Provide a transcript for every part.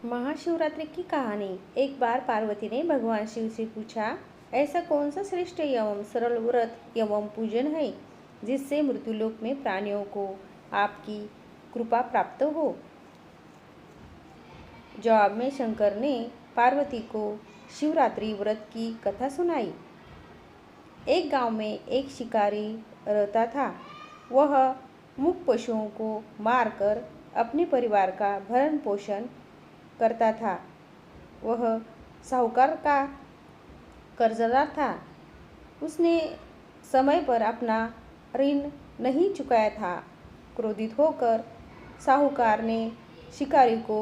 महाशिवरात्रि की कहानी। एक बार पार्वती ने भगवान शिव से पूछा, ऐसा कौन सा श्रेष्ठ एवं सरल व्रत एवं पूजन है जिससे मृत्युलोक में प्राणियों को आपकी कृपा प्राप्त हो। जवाब में शंकर ने पार्वती को शिवरात्रि व्रत की कथा सुनाई। एक गांव में एक शिकारी रहता था। वह मूक पशुओं को मारकर अपने परिवार का भरण पोषण करता था। वह साहूकार का कर्जदार था। उसने समय पर अपना ऋण नहीं चुकाया था। क्रोधित होकर साहूकार ने शिकारी को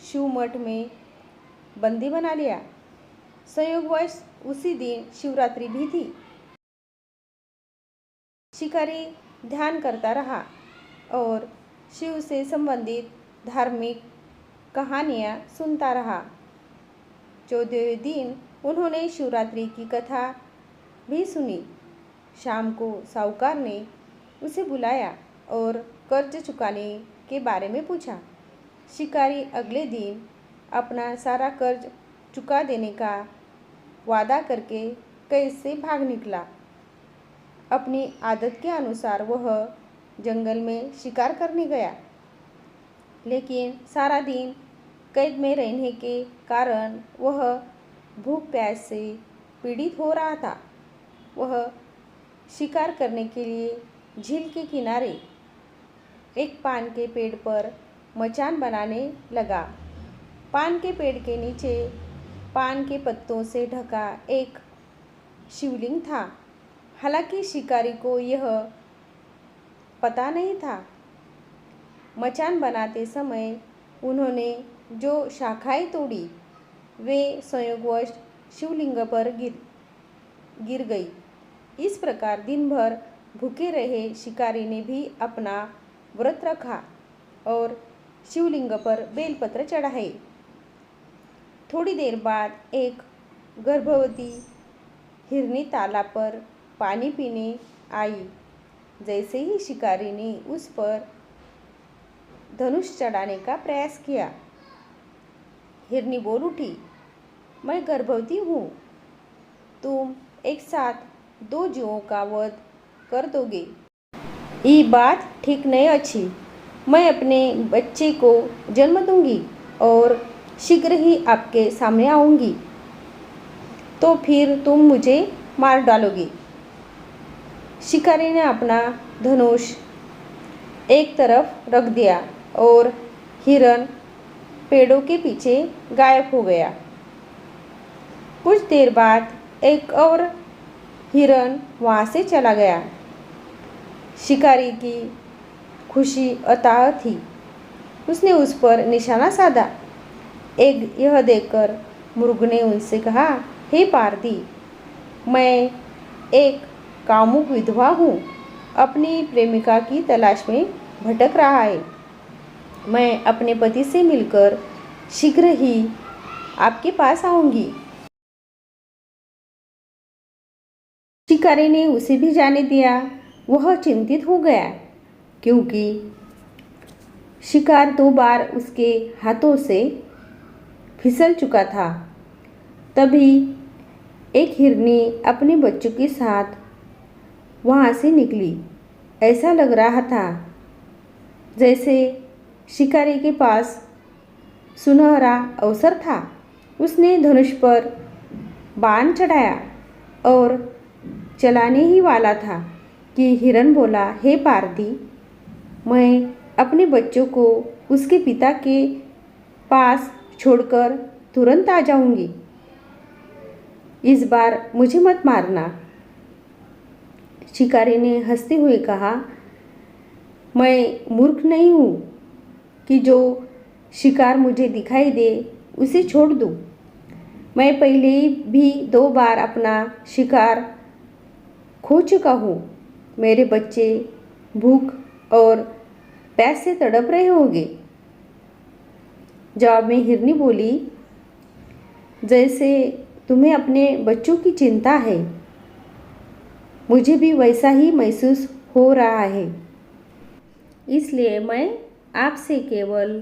शिवमठ में बंदी बना लिया। संयोगवश उसी दिन शिवरात्रि भी थी। शिकारी ध्यान करता रहा और शिव से संबंधित धार्मिक कहानियाँ सुनता रहा। 14वें दिन उन्होंने शिवरात्रि की कथा भी सुनी। शाम को साहूकार ने उसे बुलाया और कर्ज चुकाने के बारे में पूछा। शिकारी अगले दिन अपना सारा कर्ज चुका देने का वादा करके कैद से भाग निकला। अपनी आदत के अनुसार वह जंगल में शिकार करने गया, लेकिन सारा दिन कैद में रहने के कारण वह भूख प्यास से पीड़ित हो रहा था। वह शिकार करने के लिए झील के किनारे एक पान के पेड़ पर मचान बनाने लगा। पान के पेड़ के नीचे पान के पत्तों से ढका एक शिवलिंग था। हालांकि शिकारी को यह पता नहीं था। मचान बनाते समय उन्होंने जो शाखाएं तोड़ी वे संयोगवश शिवलिंग पर गिर गई। इस प्रकार दिन भर भूखे रहे शिकारी ने भी अपना व्रत रखा और शिवलिंग पर बेलपत्र चढ़ाए। थोड़ी देर बाद एक गर्भवती हिरनी तालाब पर पानी पीने आई। जैसे ही शिकारी ने उस पर धनुष चढ़ाने का प्रयास किया, हिरनी बोल उठी, मैं गर्भवती हूँ। तुम एक साथ 2 जीवों का वध कर दोगे। ये बात ठीक नहीं अच्छी। मैं अपने बच्चे को जन्म दूंगी और शीघ्र ही आपके सामने आऊंगी, तो फिर तुम मुझे मार डालोगे। शिकारी ने अपना धनुष एक तरफ रख दिया और हिरण पेड़ों के पीछे गायब हो गया। कुछ देर बाद एक और हिरण वहाँ से चला गया। शिकारी की खुशी अथाह थी। उसने उस पर निशाना साधा। यह देखकर मृग ने उनसे कहा, हे पार्थी, मैं एक कामुक विधवा हूँ, अपनी प्रेमिका की तलाश में भटक रहा है। मैं अपने पति से मिलकर शीघ्र ही आपके पास आऊंगी। शिकारी ने उसे भी जाने दिया। वह चिंतित हो गया क्योंकि शिकार 2 बार उसके हाथों से फिसल चुका था। तभी एक हिरनी अपने बच्चों के साथ वहाँ से निकली। ऐसा लग रहा था जैसे शिकारी के पास सुनहरा अवसर था। उसने धनुष पर बाण चढ़ाया और चलाने ही वाला था कि हिरण बोला, हे पार्थी, मैं अपने बच्चों को उसके पिता के पास छोड़कर तुरंत आ जाऊंगी। इस बार मुझे मत मारना। शिकारी ने हंसते हुए कहा, मैं मूर्ख नहीं हूँ कि जो शिकार मुझे दिखाई दे उसे छोड़ दूँ। मैं पहले भी 2 बार अपना शिकार खो चुका हूँ। मेरे बच्चे भूख और प्यास से तड़प रहे होंगे। जवाब में हिरनी बोली, जैसे तुम्हें अपने बच्चों की चिंता है, मुझे भी वैसा ही महसूस हो रहा है। इसलिए मैं आपसे केवल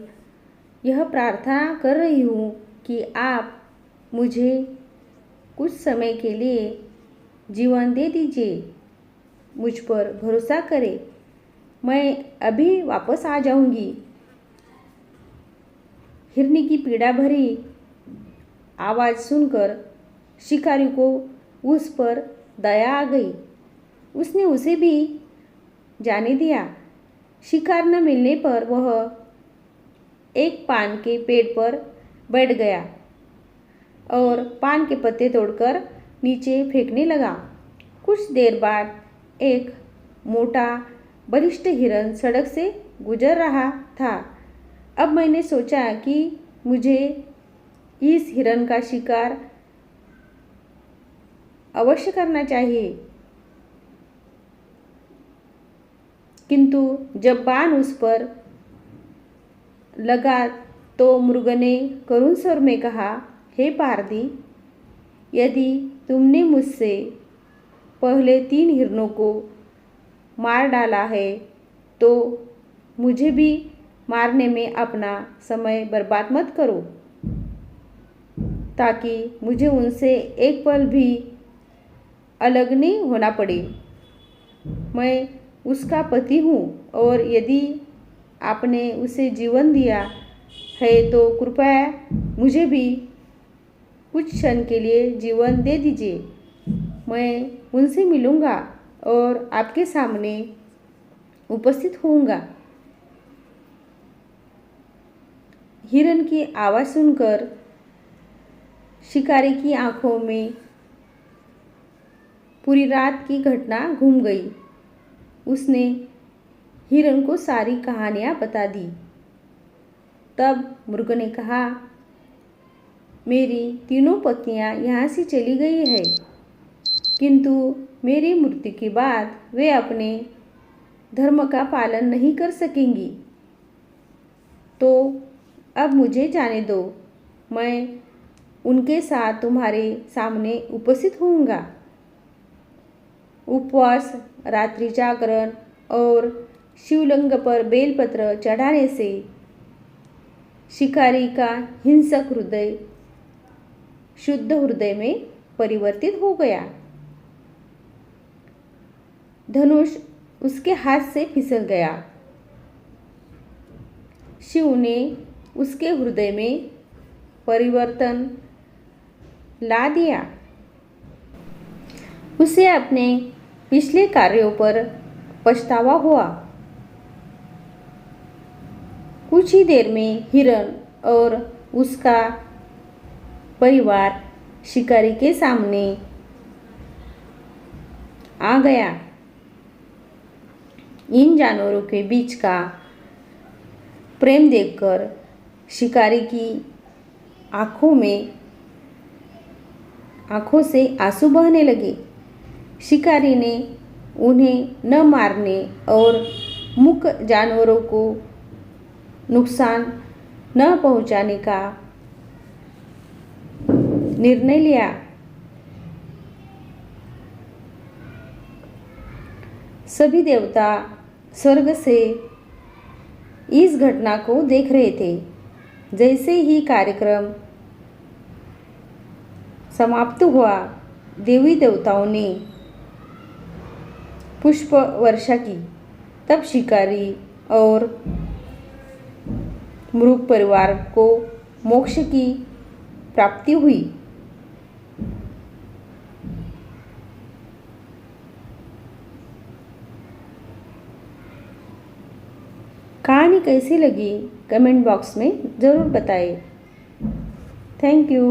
यह प्रार्थना कर रही हूँ कि आप मुझे कुछ समय के लिए जीवन दे दीजिए। मुझ पर भरोसा करें, मैं अभी वापस आ जाऊंगी। हिरनी की पीड़ा भरी आवाज़ सुनकर शिकारी को उस पर दया आ गई। उसने उसे भी जाने दिया। शिकार न मिलने पर वह एक पान के पेड़ पर बैठ गया और पान के पत्ते तोड़कर नीचे फेंकने लगा। कुछ देर बाद एक मोटा बलिष्ठ हिरन सड़क से गुजर रहा था। अब मैंने सोचा कि मुझे इस हिरन का शिकार अवश्य करना चाहिए, किंतु जब बाण उस पर लगा तो मृग ने करुण स्वर में कहा, हे पारधी, यदि तुमने मुझसे पहले 3 हिरणों को मार डाला है तो मुझे भी मारने में अपना समय बर्बाद मत करो, ताकि मुझे उनसे एक पल भी अलग नहीं होना पड़े। मैं उसका पति हूँ और यदि आपने उसे जीवन दिया है तो कृपया मुझे भी कुछ क्षण के लिए जीवन दे दीजिए। मैं उनसे मिलूँगा और आपके सामने उपस्थित होऊंगा। हिरन की आवाज़ सुनकर शिकारी की आंखों में पूरी रात की घटना घूम गई। उसने हिरन को सारी कहानियाँ बता दी। तब मृग ने कहा, मेरी तीनों पत्नियाँ यहाँ से चली गई है, किंतु मेरी मृत्यु के बाद वे अपने धर्म का पालन नहीं कर सकेंगी। तो अब मुझे जाने दो, मैं उनके साथ तुम्हारे सामने उपस्थित होऊंगा। उपवास, रात्रि जागरण और शिवलिंग पर बेलपत्र चढ़ाने से शिकारी का हिंसक हृदय शुद्ध हृदय में परिवर्तित हो गया। धनुष उसके हाथ से फिसल गया। शिव ने उसके हृदय में परिवर्तन ला दिया। उसे अपने पिछले कार्यों पर पछतावा हुआ। कुछ ही देर में हिरन और उसका परिवार शिकारी के सामने आ गया। इन जानवरों के बीच का प्रेम देखकर शिकारी की आंखों से आंसू बहने लगे। शिकारी ने उन्हें न मारने और मूक जानवरों को नुकसान न पहुंचाने का निर्णय लिया। सभी देवता स्वर्ग से इस घटना को देख रहे थे। जैसे ही कार्यक्रम समाप्त हुआ, देवी देवताओं ने पुष्प वर्षा की। तब शिकारी और मृग परिवार को मोक्ष की प्राप्ति हुई। कहानी कैसी लगी कमेंट बॉक्स में ज़रूर बताएं। Thank you.